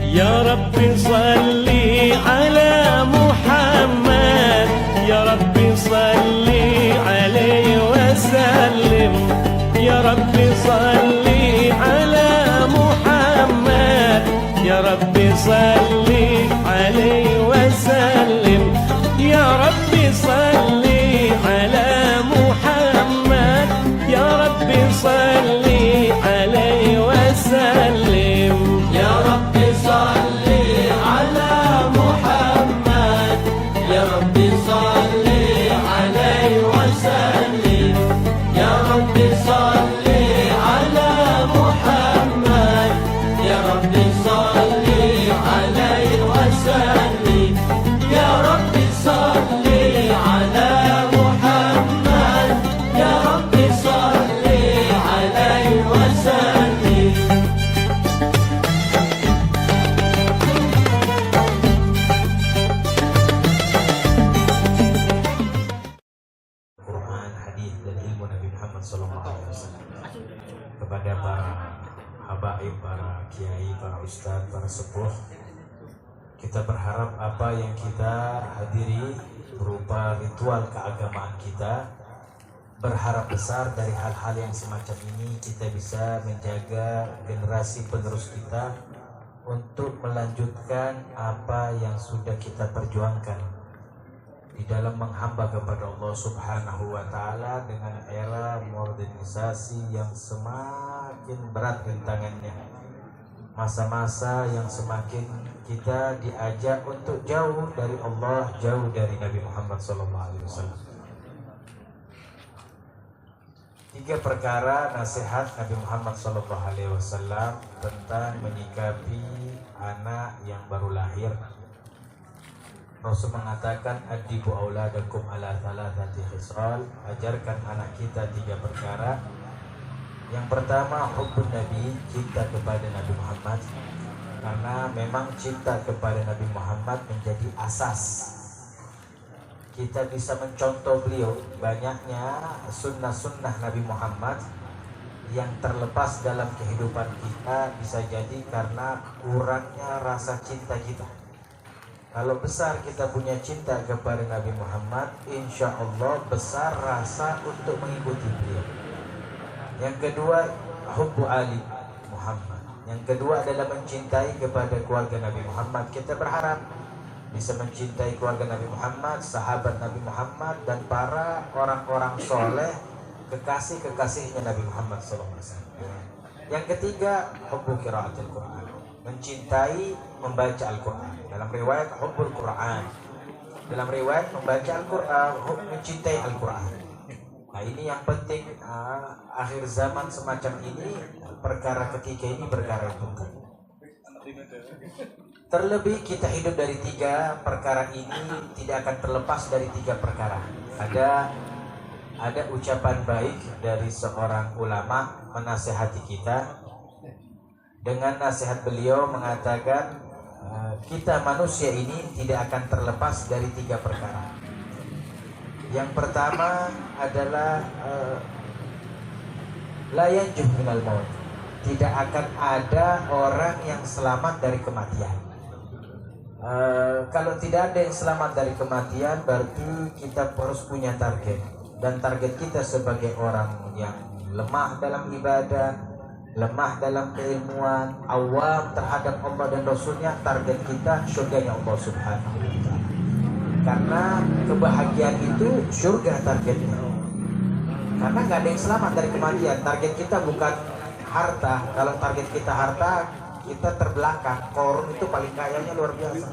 يا رب صل على محمد يا رب صل عليه وسلم يا رب صل على محمد يا رب صل عليه وسلم يا رب صل على محمد يا رب صل عليه وسلم يا رب صل على محمد يا رب صل عليه وسلم يا رب صل على محمد يا رب صل عليه وسلم يا رب صل على محمد يا رب صل عليه وسلم Quran, hadis dan ilmu Nabi Muhammad SAW kepada para habaib, para kiai, para ustadz, para sepuh. Kita berharap apa yang kita hadiri berupa ritual keagamaan kita, berharap besar dari hal-hal yang semacam ini kita bisa menjaga generasi penerus kita untuk melanjutkan apa yang sudah kita perjuangkan di dalam menghamba kepada Allah Subhanahu wa Ta'ala dengan era modernisasi yang semakin berat rintangannya, masa-masa yang semakin kita diajak untuk jauh dari Allah, jauh dari Nabi Muhammad SAW. 3 perkara nasihat Nabi Muhammad SAW tentang menyikapi anak yang baru lahir. Rasul mengatakan adibu auladakum ala thalathati khisal, ajarkan anak kita 3 perkara. Yang pertama hubbun Nabi, cinta kepada Nabi Muhammad, karena memang cinta kepada Nabi Muhammad menjadi asas kita bisa mencontoh beliau. Banyaknya sunnah-sunnah Nabi Muhammad yang terlepas dalam kehidupan kita bisa jadi karena kurangnya rasa cinta kita. Kalau besar kita punya cinta kepada Nabi Muhammad, insya Allah besar rasa untuk mengikuti beliau. Yang kedua, hubbu Ali Muhammad. Yang kedua adalah mencintai kepada keluarga Nabi Muhammad. Kita berharap bisa mencintai keluarga Nabi Muhammad, sahabat Nabi Muhammad, dan para orang-orang soleh, kekasih-kekasihnya Nabi Muhammad SAW. Yang ketiga, hubbu qiraatil Quran. Mencintai membaca Al-Quran. Dalam riwayat hubbul Quran, dalam riwayat membaca Al-Quran, mencintai Al-Quran. Nah ini yang penting, akhir zaman semacam ini, perkara ketiga ini perkara yang penting. Terlebih kita hidup dari 3 perkara ini tidak akan terlepas dari 3 perkara. Ada ucapan baik dari seorang ulama menasihati kita. Dengan nasihat beliau mengatakan kita manusia ini tidak akan terlepas dari 3 perkara. Yang pertama adalah la yanjuh minal maut. Tidak akan ada orang yang selamat dari kematian. Kalau tidak ada yang selamat dari kematian, berarti kita harus punya target. Dan target kita sebagai orang yang lemah dalam ibadah, lemah dalam keilmuan, awam terhadap Allah dan Rasulnya, target kita surganya Allah Subhanahu wa Ta'ala. Karena kebahagiaan itu surga targetnya. Karena nggak ada yang selamat dari kematian. Target kita bukan harta. Kalau target kita harta, kita terbelakang. Korun itu paling kayanya luar biasa.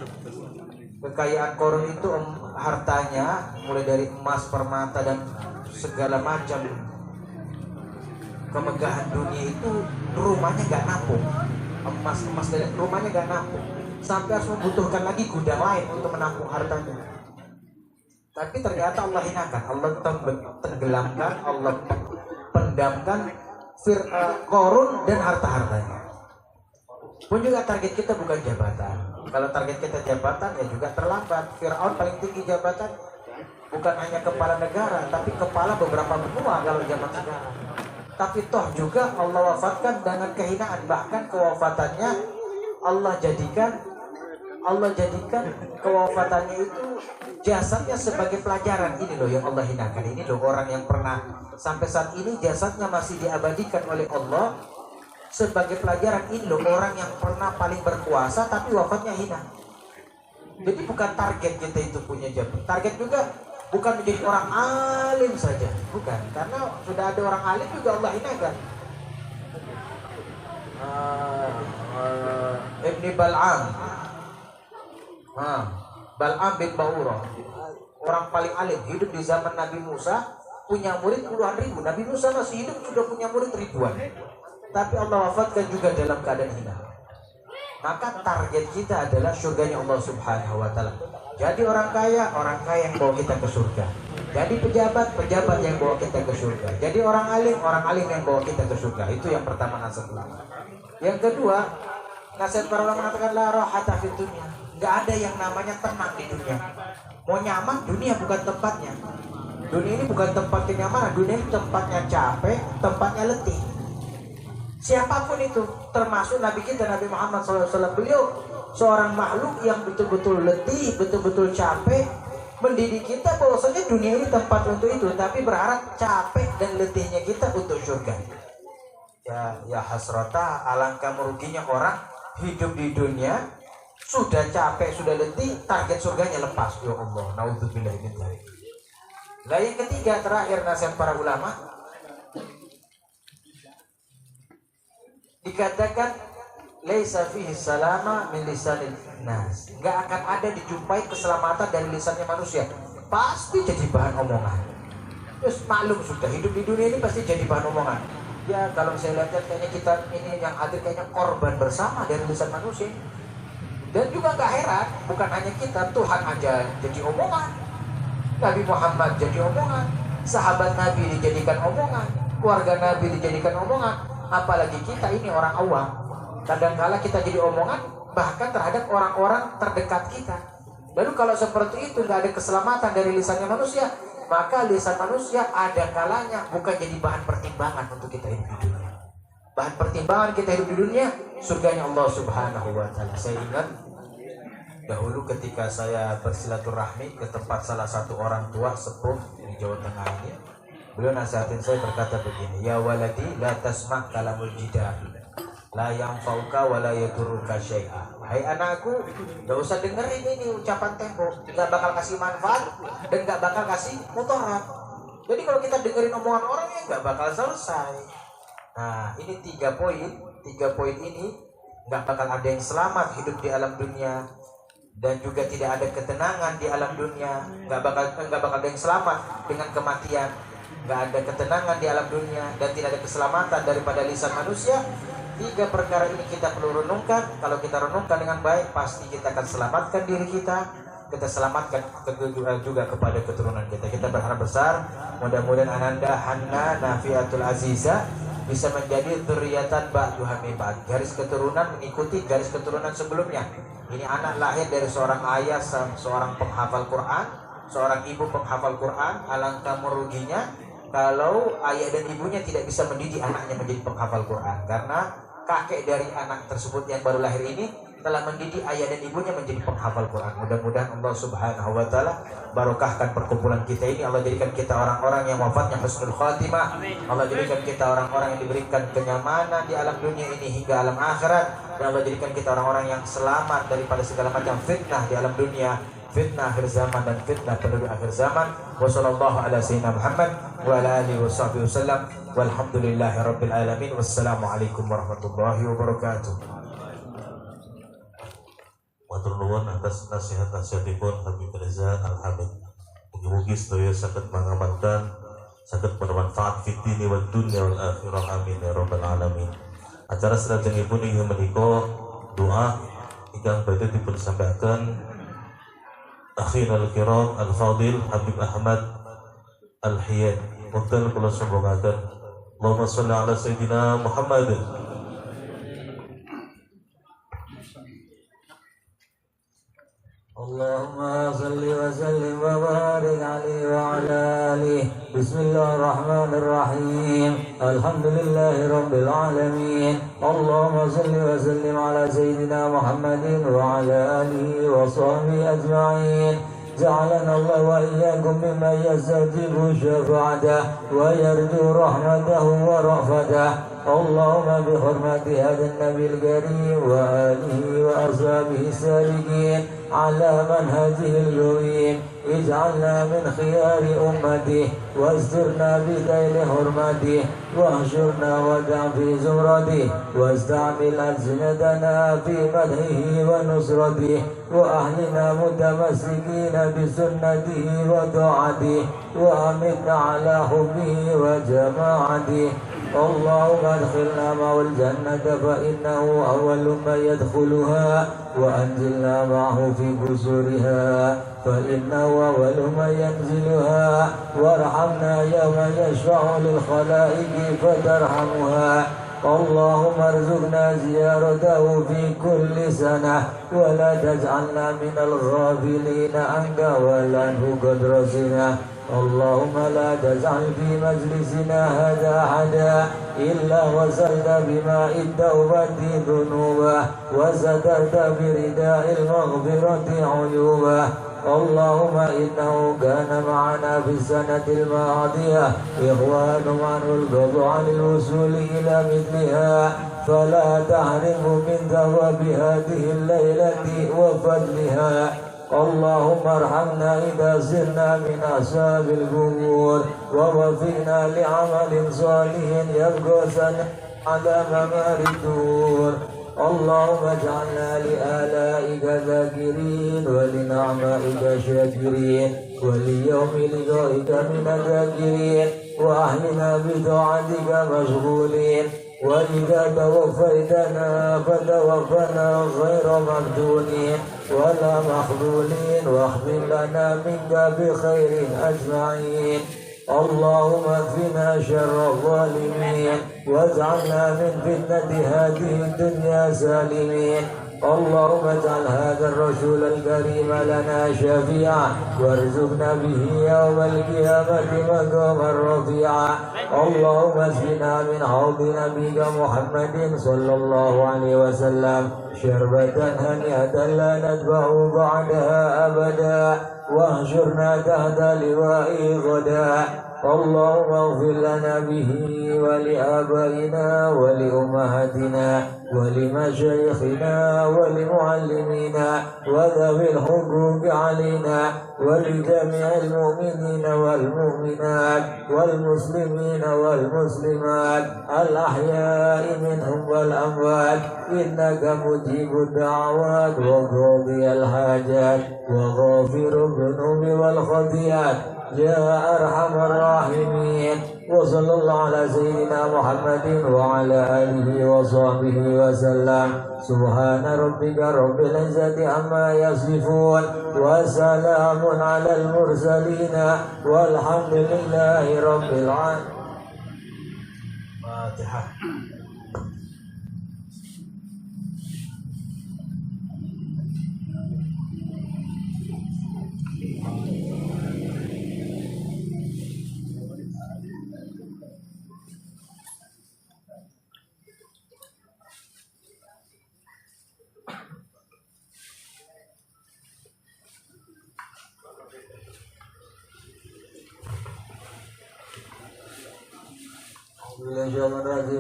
Kekayaan korun itu hartanya mulai dari emas, permata, dan segala macam kemegahan dunia itu, rumahnya nggak nampung. Emas dan rumahnya nggak nampung. Sampai harus membutuhkan lagi gudang lain untuk menampung hartanya. Tapi ternyata Allah hinakan, Allah tenggelamkan, Allah pendamkan Korun dan harta-hartanya. Pun juga target kita bukan jabatan. Kalau target kita jabatan ya juga terlambat. Fir'aun paling tinggi jabatan bukan hanya kepala negara, tapi kepala beberapa benua kalau zaman sekarang. Tapi toh juga Allah wafatkan dengan kehinaan. Bahkan kewafatannya Allah jadikan kewafatannya itu jasadnya sebagai pelajaran. Ini loh yang Allah hinakan. Ini loh orang yang pernah sampai saat ini jasadnya masih diabadikan oleh Allah sebagai pelajaran. Ini loh orang yang pernah paling berkuasa tapi wafatnya hina. Jadi bukan target kita itu punya jabatan. Target juga bukan menjadi orang alim saja, bukan. Karena sudah ada orang alim juga Allah hinakan. Ibni Bal'am, Bal'am bin Ba'urah, orang paling alim, hidup di zaman Nabi Musa, punya murid puluhan ribu. Nabi Musa masih hidup sudah punya murid ribuan, tapi Allah wafatkan juga dalam keadaan hina. Maka target kita adalah surganya Allah Subhanahu wa Ta'ala. Jadi orang kaya yang bawa kita ke surga. Jadi pejabat yang bawa kita ke surga. Jadi orang alim yang bawa kita ke surga. Itu yang pertama nasihat ulama. Yang kedua, nasihat para ulama mengatakan la rahata fid dunya. Enggak ada yang namanya tenang di dunia. Mau nyaman, dunia bukan tempatnya. Dunia ini bukan tempat kenyamanan. Dunia ini tempatnya capek, tempatnya letih. Siapapun itu, termasuk Nabi kita Nabi Muhammad SAW, beliau seorang makhluk yang betul-betul letih, betul-betul capek, mendidik kita bahwasanya dunia ini tempat untuk itu, tapi berharap capek dan letihnya kita untuk surga. Ya hasrata, alangkah meruginya orang hidup di dunia sudah capek, sudah letih, target surganya lepas. Ya Allah, naudzubillah min dzalik. Nah yang ketiga, terakhir nasihat para ulama, dikatakan laisa fihi salama min lisanil nas. Enggak akan ada dijumpai keselamatan dari lisannya manusia. Pasti jadi bahan omongan. Terus maklum sudah hidup di dunia ini pasti jadi bahan omongan. Ya kalau saya lihat kayaknya kita ini yang hadir kayaknya korban bersama dari lisan manusia. Dan juga enggak heran, bukan hanya kita, Tuhan aja jadi omongan. Nabi Muhammad jadi omongan, sahabat Nabi dijadikan omongan, keluarga Nabi dijadikan omongan. Apalagi kita ini orang awam, kadang-kala kita jadi omongan bahkan terhadap orang-orang terdekat kita. Lalu kalau seperti itu nggak ada keselamatan dari lisannya manusia, maka lisan manusia ada kalanya bukan jadi bahan pertimbangan untuk kita hidup di dunia. Bahan pertimbangan kita hidup di dunia surganya Allah Subhanahu wa Ta'ala. Saya ingat dahulu ketika saya bersilaturahmi ke tempat salah satu orang tua sepuh di Jawa Tengah ini, beliau nasihatin saya berkata begini, ya waladi la tasma' kalamul jidal la yanfa'uka wa la yadurruka syai'a. Hai anakku, gak usah dengerin ini ucapan tembok, gak bakal kasih manfaat dan gak bakal kasih mudarat. Jadi kalau kita dengerin omongan orang ya gak bakal selesai. Nah ini tiga poin ini gak bakal ada yang selamat hidup di alam dunia, dan juga tidak ada ketenangan di alam dunia. Gak bakal ada yang selamat dengan kematian. Gak ada ketenangan di alam dunia dan tidak ada keselamatan daripada lisan manusia. Tiga perkara ini kita perlu renungkan. Kalau kita renungkan dengan baik, pasti kita akan selamatkan diri kita. Kita selamatkan juga kepada keturunan kita. Kita berharap besar, mudah-mudahan Ananda Hanna Nafiatul Aziza bisa menjadi dzurriatan ba'duha min ba'd. Garis keturunan mengikuti garis keturunan sebelumnya. Ini anak lahir dari seorang ayah, seorang penghafal Quran, seorang ibu penghafal Quran. Alangkah meruginya kalau ayah dan ibunya tidak bisa mendidik anaknya menjadi penghafal Quran, karena kakek dari anak tersebut yang baru lahir ini telah mendidik ayah dan ibunya menjadi penghafal Quran. Mudah-mudahan Allah Subhanahu wa Ta'ala barokahkan perkumpulan kita ini. Allah jadikan kita orang-orang yang wafatnya husnul khatimah. Allah jadikan kita orang-orang yang diberikan kenyamanan di alam dunia ini hingga alam akhirat. Dan Allah jadikan kita orang-orang yang selamat daripada segala macam fitnah di alam dunia, fitnah akhir zaman dan fitnah penduduk akhir zaman. Wassallallahu ala sayyidina Muhammad wa ala alihi washabbihi wasallam. Walhamdulillahi rabbil alamin. Wassalamualaikum warahmatullahi wabarakatuh. Matur nuwun atas nasihat-nasihatipun Habib Reza Al-Hamid. Mugi-mugi sedaya saged mangamalkan, saged bermanfaat fid dini wad dunya wal akhirah, amin ya rabbal alamin. Acara salajengipun inggih menika doa ingkang badhe dipun sampaikan akhina al-kiram al-fadil Habib Ahmad Al-Hiyad. Mungkin kula sembungaken Allahumma sholli ala sayyidina Muhammad. اللهم صل وسلم وبارك عليه وعلى آله. بسم الله الرحمن الرحيم. الحمد لله رب العالمين. اللهم صل وسلم على سيدنا محمد وعلى آله وصحبه أجمعين. جعلنا الله وإياكم ممن يستجيب شفاعته ويرجو رحمته ورأفته. اللهم بحرمة هذا النبي الكريم وآله وأصحابه السالكين على منهجه القويم اجعلنا من خيار أمته واسترنا بذيل حرمته واحشرنا ودع في زمرته واستعمل ألسنتنا في مدحه ونصرته وأهلنا متمسكين بسنته وطاعته وأمتنا على حبه وجماعته. اللهم ادخلنا معه الجنة فإنه أول من يدخلها وأنزلنا معه في قصورها فإنه أول من ينزلها وارحمنا يوم يشفع للخلائق فترحمها. اللهم ارزقنا زيارته في كل سنة ولا تجعلنا من الغافلين عنك ولا عنه قد رسنا. اللهم لا تجعل في مجلسنا هذا أحدا إلا وسلت بماء التوبة ذنوبه وسترت برداء المغفرة عيوبه. اللهم إنه كان معنا في السنة الماضية إخوان عنه القضى عن الوصول إلى مثلها فلا تحرم من ثواب هذه الليلة وفضلها. اللهم ارحمنا إذا صرنا من أصحاب القبور ووفقنا لعمل صالح يبقى سنة على ممر الدور. اللهم اجعلنا لآلائك ذاكرين ولنعمائك شاكرين وليوم لقائك من الذاكرين وأهلنا بطاعتك مشغولين. وإذا توفيتنا فتوفنا غير مفتونين ولا مخذولين واخذل لنا منك بخير أجمعين. اللهم اكفنا شر الظالمين واجعلنا من فتنة هذه الدنيا سالمين. اللهم اجعل هذا الرسول الكريم لنا شفيعا وارزقنا به يوم القيامة مقاما رفيعا. اللهم اسقنا من حوض نبيك محمد صلى الله عليه وسلم شربة هنيئة لا نتبع بعدها أبدا واحشرنا تحت لوائه غدا. اللهم اغفر لنا به ولآبائنا ولأمهاتنا ولمشايخنا ولمعلمينا وذوي الحقوق علينا ولجميع المؤمنين والمؤمنات والمسلمين والمسلمات الأحياء منهم والأموات إنك مجيب الدعوات وقاضي الحاجات وغافر الذنوب والخطيئات يا أرحم الراحمين. وصلى الله على سيدنا محمد وعلى آله وصحبه وسلم. سبحان ربك رب العزة عما يصفون وسلام على المرسلين والحمد لله رب العالمين. Fatihah.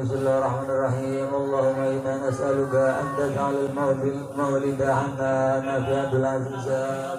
بسم الله الرحمن الرحيم. اللهم إنا نسألك أن تجعل المولد حنان في عبد العزيز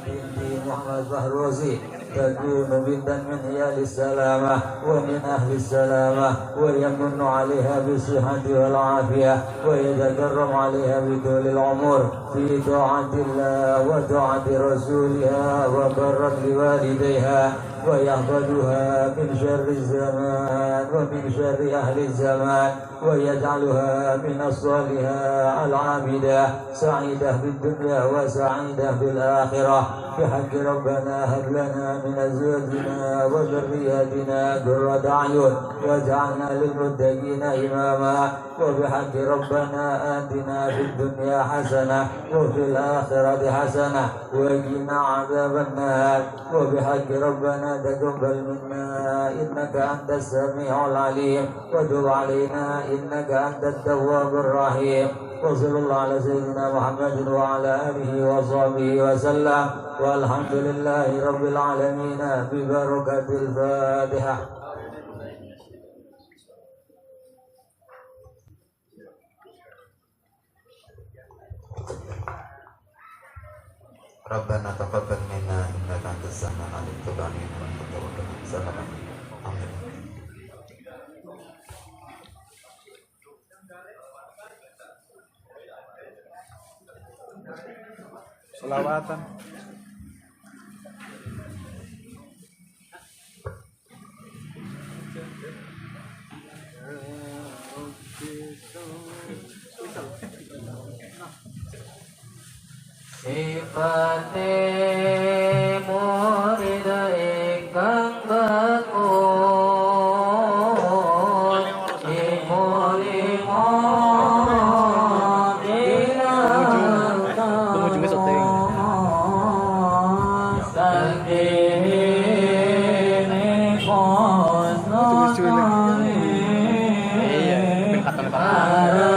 بنت محمد فهروسي تكون بنتا من عيال السلامة ومن أهل السلامة ويمن عليها بالصحة والعافية ويتكرم عليها بطول العمر في طاعة الله وطاعة رسولها وبرا بوالديها ويحفظها من شر الزمان ومن شر أهل الزمان ويجعلها من الصالحة العابدة سعيدة في الدنيا وسعيدة في الآخرة. بحق ربنا هب لنا من أزواجنا وذرياتنا قرة أعين واجعلنا للمتقين إماما وبحق ربنا آتنا في الدنيا حسنة وفي الآخرة حسنة وقنا عذاب النار وبحق ربنا تقبل منا إنك أنت السميع العليم وتب علينا إنك أنت التواب الرحيم وصلى الله على سيدنا محمد وعلى آله وصحبه وسلم والحمد لله رب العالمين ببركة الفاتحة. Rabbana taqabbal minna innaka antas samiul alim tub alaina wa anta tawwabur rahim. Amin. Selawatan. Sifate murid ingkang beku limo-limo Ujungnya syuting. Iya, para